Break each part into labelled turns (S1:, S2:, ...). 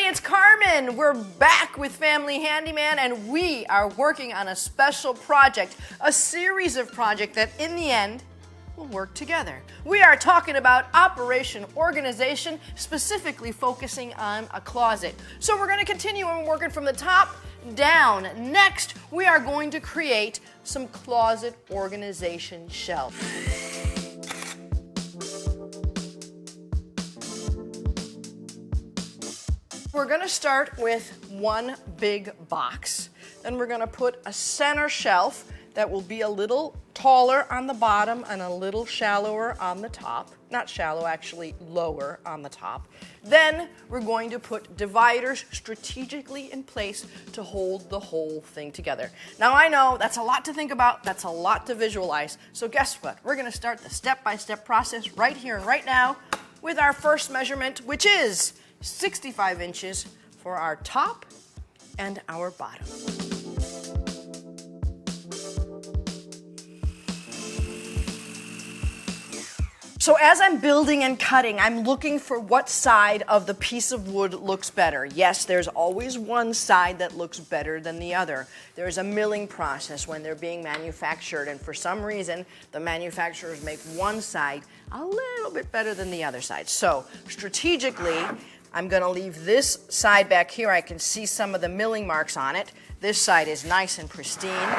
S1: it's Carmen. We're back with Family Handyman, and we are working on a special project, a series of projects that in the end will work together. We are talking about Operation Organization, specifically focusing on a closet. So we're going to continue on working from the top down. Next, we are going to create some closet organization shelves. We're going to start with one big box. Then we're going to put a center shelf that will be a little taller on the bottom and a little shallower on the top. Not shallow, actually lower on the top. Then we're going to put dividers strategically in place to hold the whole thing together. Now I know that's a lot to think about, that's a lot to visualize. So guess what? We're going to start the step-by-step process right here and right now with our first measurement, which is 65 inches for our top and our bottom. So as I'm building and cutting, I'm looking for what side of the piece of wood looks better. Yes, there's always one side that looks better than the other. There's a milling process when they're being manufactured, and for some reason, the manufacturers make one side a little bit better than the other side. So strategically, I'm going to leave this side back here. I can see some of the milling marks on it. This side is nice and pristine.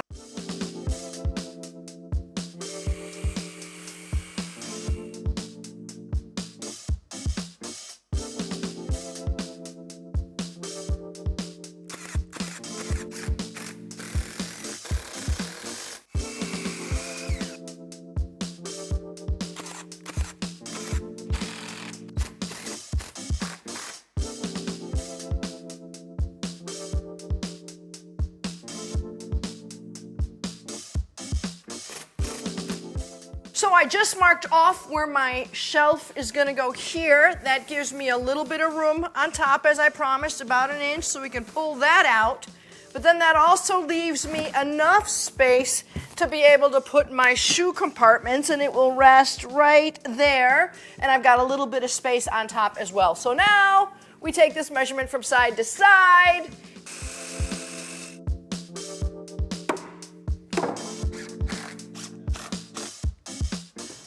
S1: So I just marked off where my shelf is going to go here. That gives me a little bit of room on top, as I promised, about an inch, so we can pull that out. But then that also leaves me enough space to be able to put my shoe compartments, and it will rest right there. And I've got a little bit of space on top as well. So now we take this measurement from side to side.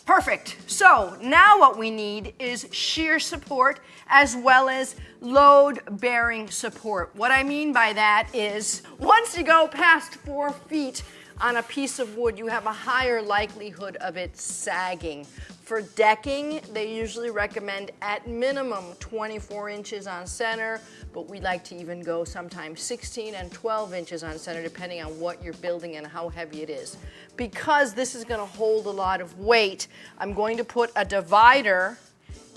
S1: Perfect. So now what we need is shear support as well as load-bearing support. What I mean by that is once you go past 4 feet on a piece of wood, you have a higher likelihood of it sagging. For decking, they usually recommend at minimum 24 inches on center, but we like to even go sometimes 16 and 12 inches on center depending on what you're building and how heavy it is. Because this is going to hold a lot of weight, I'm going to put a divider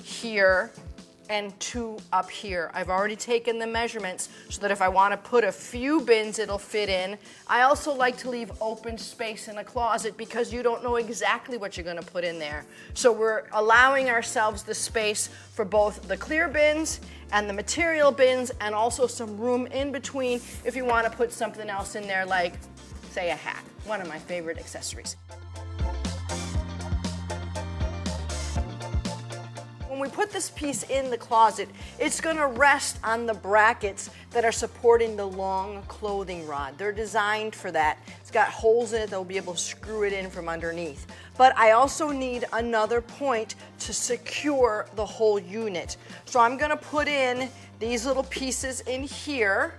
S1: here and 2 up here. I've already taken the measurements so that if I want to put a few bins, it'll fit in. I also like to leave open space in a closet because you don't know exactly what you're going to put in there. So we're allowing ourselves the space for both the clear bins and the material bins, and also some room in between if you want to put something else in there, like, say, a hat, one of my favorite accessories. When we put this piece in the closet, it's going to rest on the brackets that are supporting the long clothing rod. They're designed for that. It's got holes in it that will be able to screw it in from underneath. But I also need another point to secure the whole unit. So I'm going to put in these little pieces in here.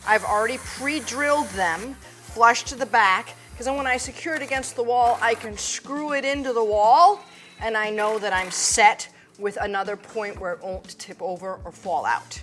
S1: I've already pre-drilled them flush to the back, because then when I secure it against the wall, I can screw it into the wall, and I know that I'm set with another point where it won't tip over or fall out.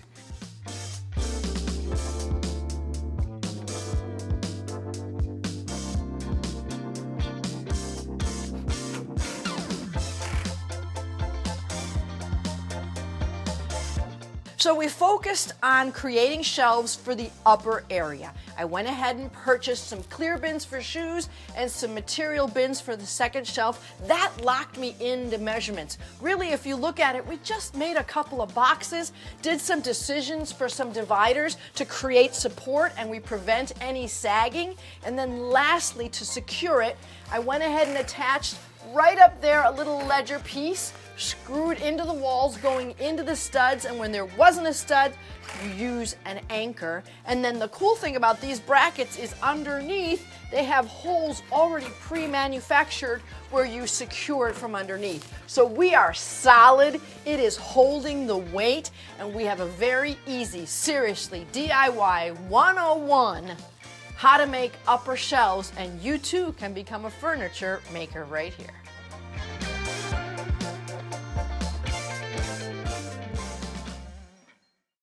S1: So we focused on creating shelves for the upper area. I went ahead and purchased some clear bins for shoes and some material bins for the second shelf. That locked me into measurements. Really, if you look at it, we just made a couple of boxes, did some decisions for some dividers to create support and we prevent any sagging. And then lastly, to secure it, I went ahead and attached right up there a little ledger piece screwed into the walls, going into the studs, and when there wasn't a stud, you use an anchor. And then the cool thing about these brackets is underneath, they have holes already pre-manufactured where you secure it from underneath. So we are solid, it is holding the weight, and we have a very easy, seriously, DIY 101 how to make upper shelves, and you too can become a furniture maker right here.